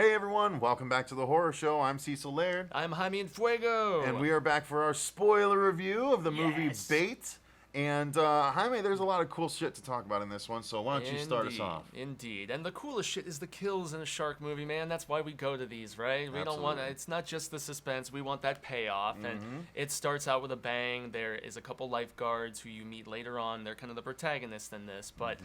Hey everyone, welcome back to the horror show. I'm Cecil Laird. I'm Jaime Fuego. And we are back for our spoiler review of the movie Yes. Bait. And Jaime, there's a lot of cool shit to talk about in this one, so why don't you start us off? Indeed. And the coolest shit is the kills in a shark movie, man. That's why we go to these, right? We don't want it's not just the suspense, we want that payoff. And it starts out with a bang. There is a couple lifeguards who you meet later on. They're kind of the protagonists in this, but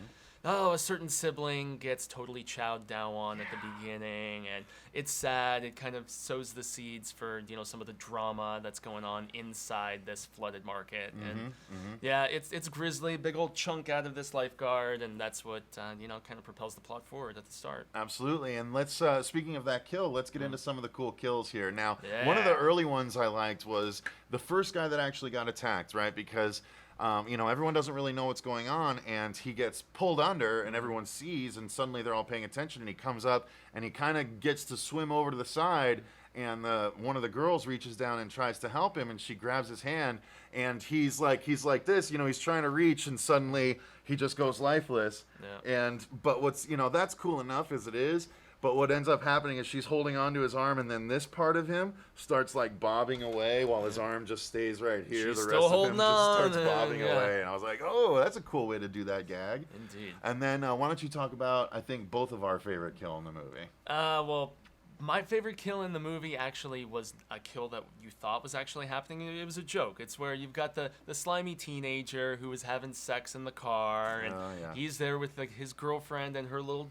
a certain sibling gets totally chowed down on at the beginning, and it's sad. It kind of sows the seeds for, some of the drama that's going on inside this flooded market. And yeah, it's grisly, big old chunk out of this lifeguard, and that's what, kind of propels the plot forward at the start. Absolutely. And let's, speaking of that kill, let's get into some of the cool kills here. Now, one of the early ones I liked was the first guy that actually got attacked, right? Because everyone doesn't really know what's going on, and he gets pulled under, and everyone sees, and suddenly they're all paying attention, and he comes up, and he kind of gets to swim over to the side, and one of the girls reaches down and tries to help him, and she grabs his hand, and he's like this, he's trying to reach, and suddenly he just goes lifeless. Yeah. But what's, that's cool enough as it is. But what ends up happening is she's holding onto his arm, and then this part of him starts like bobbing away while his arm just stays right here. She's the still rest of holding him just starts on, bobbing away. And I was like, oh, that's a cool way to do that gag. Indeed. And then why don't you talk about, I think, both of our favorite kill in the movie? Well, my favorite kill in the movie actually was a kill that you thought was actually happening. It was a joke. It's where you've got the slimy teenager who is having sex in the car, and he's there with his girlfriend and her little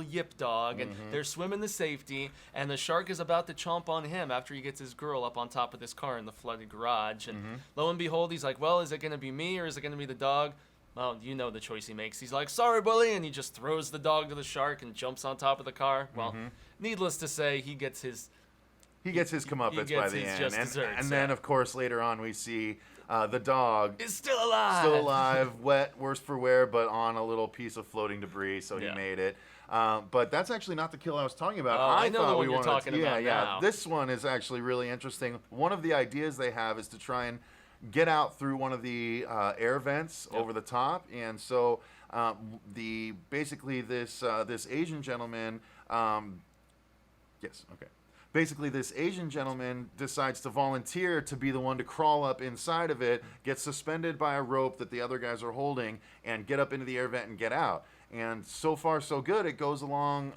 yip dog, and they're swimming to safety, and the shark is about to chomp on him after he gets his girl up on top of this car in the flooded garage. And lo and behold, he's like, well, is it going to be me or is it going to be the dog? Well, you know the choice he makes. He's like, sorry, bully, and he just throws the dog to the shark and jumps on top of the car. Well, needless to say, he gets his comeuppance by the end. And then, of course, later on we see the dog is still alive. Still alive, wet, worse for wear, but on a little piece of floating debris, so he made it. But that's actually not the kill I was talking about. I know the one you're talking about now. This one is actually really interesting. One of the ideas they have is to try and get out through one of the air vents over the top, and so this Asian gentleman. Basically, this Asian gentleman decides to volunteer to be the one to crawl up inside of it, get suspended by a rope that the other guys are holding, and get up into the air vent and get out. And so far, so good. It goes along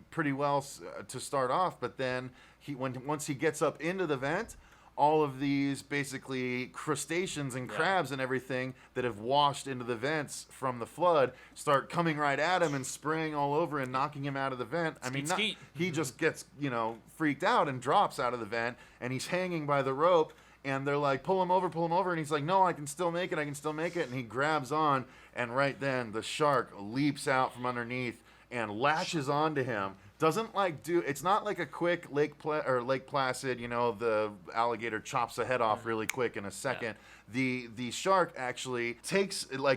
pretty well to start off, but then once he gets up into the vent, all of these basically crustaceans and crabs and everything that have washed into the vents from the flood start coming right at him and spraying all over and knocking him out of the vent. He just gets, freaked out and drops out of the vent, and he's hanging by the rope, and they're like, pull him over, and he's like, no, I can still make it, and he grabs on, and right then the shark leaps out from underneath and lashes onto him. It's not like a quick Lake Placid, the alligator chops the head off really quick in a second. Yeah. The shark actually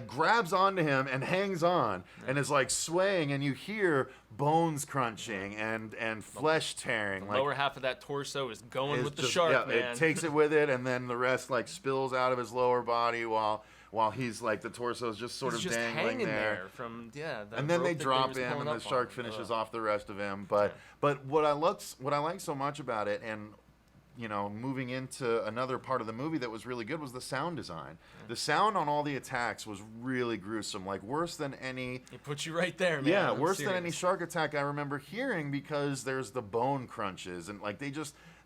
grabs onto him and hangs on and is like swaying, and you hear bones crunching and flesh tearing. The lower half of that torso is going with the shark, man. It takes it with it, and then the rest spills out of his lower body while he's the torso's just sort of dangling there. And then they drop him, and the shark finishes off the rest of him. But what I like so much about it, and moving into another part of the movie that was really good, was the sound design. The sound on all the attacks was really gruesome, worse than any. It puts you right there, man. Yeah, worse than any shark attack I remember hearing, because there's the bone crunches, and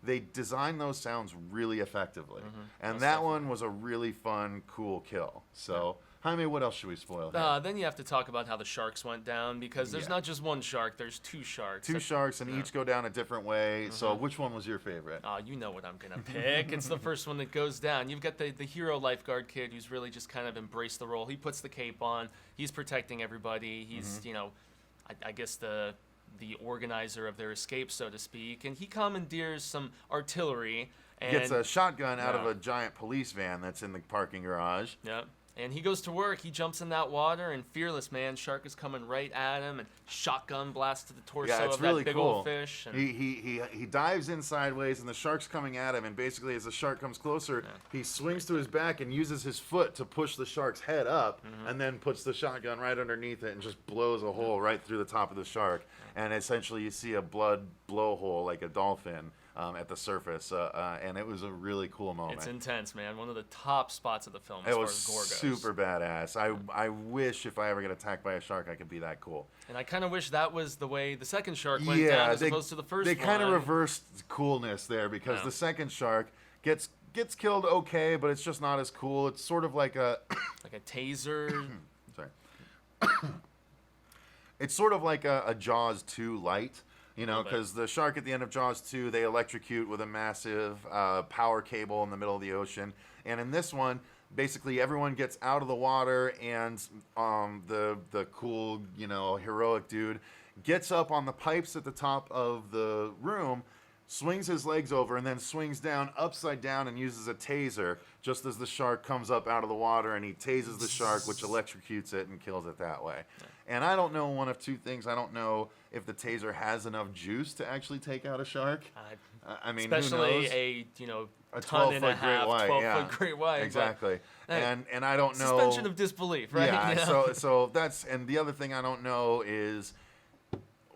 they designed those sounds really effectively. And that one was a really fun, cool kill. So, Jaime, what else should we spoil here? Then you have to talk about how the sharks went down, because there's not just one shark, there's two sharks. Two sharks, and each go down a different way. So which one was your favorite? You know what I'm going to pick. It's the first one that goes down. You've got the hero lifeguard kid who's really just kind of embraced the role. He puts the cape on. He's protecting everybody. He's, I guess the organizer of their escape, so to speak, and he commandeers some artillery and gets a shotgun out of a giant police van that's in the parking garage. Yeah. And he goes to work. He jumps in that water, and fearless, man. Shark is coming right at him, and shotgun blast to the torso it's of really that big cool. old fish. And He dives in sideways, and the shark's coming at him. And basically, as the shark comes closer, he swings to his back and uses his foot to push the shark's head up, and then puts the shotgun right underneath it and just blows a hole right through the top of the shark. And essentially, you see a blood blowhole like a dolphin. At the surface, and it was a really cool moment. It's intense, man. One of the top spots of the film as It far was as gore goes. super badass. I wish if I ever get attacked by a shark, I could be that cool. And I kind of wish that was the way the second shark went down as opposed to the first one. They kind of reversed coolness there because the second shark gets killed okay, but it's just not as cool. It's sort of like a like a taser. Sorry. It's sort of like a Jaws 2 light. You know, because the shark at the end of Jaws 2, they electrocute with a massive power cable in the middle of the ocean. And in this one, basically everyone gets out of the water, and the cool, you know, heroic dude gets up on the pipes at the top of the room, swings his legs over, and then swings down upside down and uses a taser just as the shark comes up out of the water, and he tases the shark, which electrocutes it and kills it that way. And I don't know one of two things. I don't know if the taser has enough juice to actually take out a shark. I mean, especially who knows? a ton and a half, 12-foot great white. Exactly. And I don't know. Suspension of disbelief, right? Yeah. So that's, and the other thing I don't know is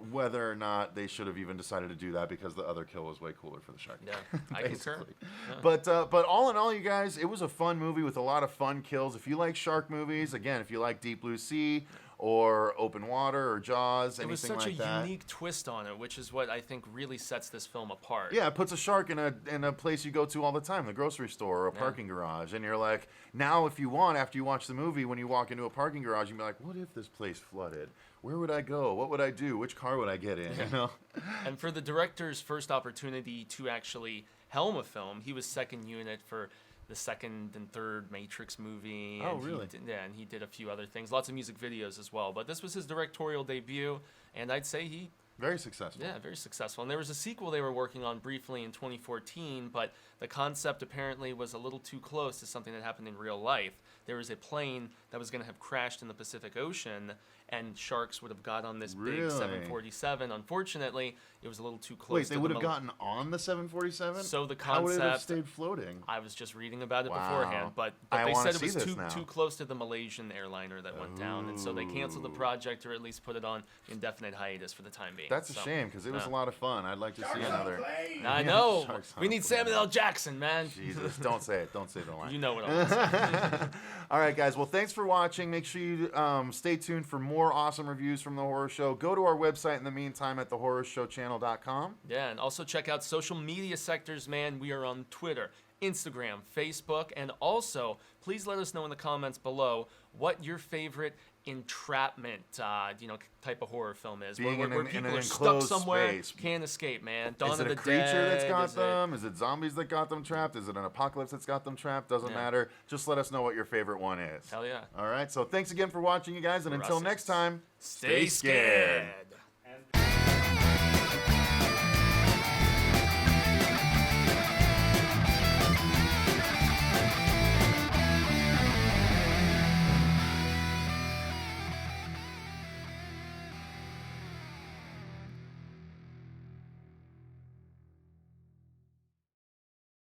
whether or not they should have even decided to do that, because the other kill was way cooler for the shark. Yeah, I concur. Yeah. But all in all, you guys, it was a fun movie with a lot of fun kills. If you like shark movies, again, if you like Deep Blue Sea or Open Water or Jaws, anything like that. It was such a unique twist on it, which is what I think really sets this film apart. Yeah, it puts a shark in a place you go to all the time, the grocery store or a parking garage. And you're like, now if you want, after you watch the movie, when you walk into a parking garage, you'd be like, what if this place flooded? Where would I go? What would I do? Which car would I get in? You know? And for the director's first opportunity to actually helm a film, he was second unit for the second and third Matrix movie. Oh, and really? And he did a few other things, lots of music videos as well. But this was his directorial debut, and I'd say he... Very successful. Yeah, very successful. And there was a sequel they were working on briefly in 2014, but the concept apparently was a little too close to something that happened in real life. There was a plane that was going to have crashed in the Pacific Ocean, and sharks would have got on this big 747. Unfortunately, it was a little too close. Wait, they would have gotten on the 747? So the How would it have concept... stayed floating? I was just reading about it beforehand, but I they wanna said it was see this too close to the Malaysian airliner that went down, and so they canceled the project, or at least put it on indefinite hiatus for the time being. That's a shame, because it was a lot of fun. I'd like to see another. I know. Sharks on We a need plane. Samuel L. Jackson, man. Jesus, don't say it. Don't say the line. You know what I'm saying. All right, guys. Well, thanks for watching. Make sure you stay tuned for more awesome reviews from The Horror Show. Go to our website in the meantime at thehorrorshowchannel.com. Yeah, and also check out social media sectors, man. We are on Twitter, Instagram, Facebook, and also please let us know in the comments below what your favorite entrapment type of horror film is, Being where in people an are stuck enclosed somewhere, space. can't escape, man. Dawn Is of it the a creature Dead, that's got is it- them? Is it zombies that got them trapped? Is it an apocalypse that's got them trapped? Doesn't matter. Just let us know what your favorite one is. Hell yeah. All right. So thanks again for watching, you guys. And until Russell. next time, Stay scared.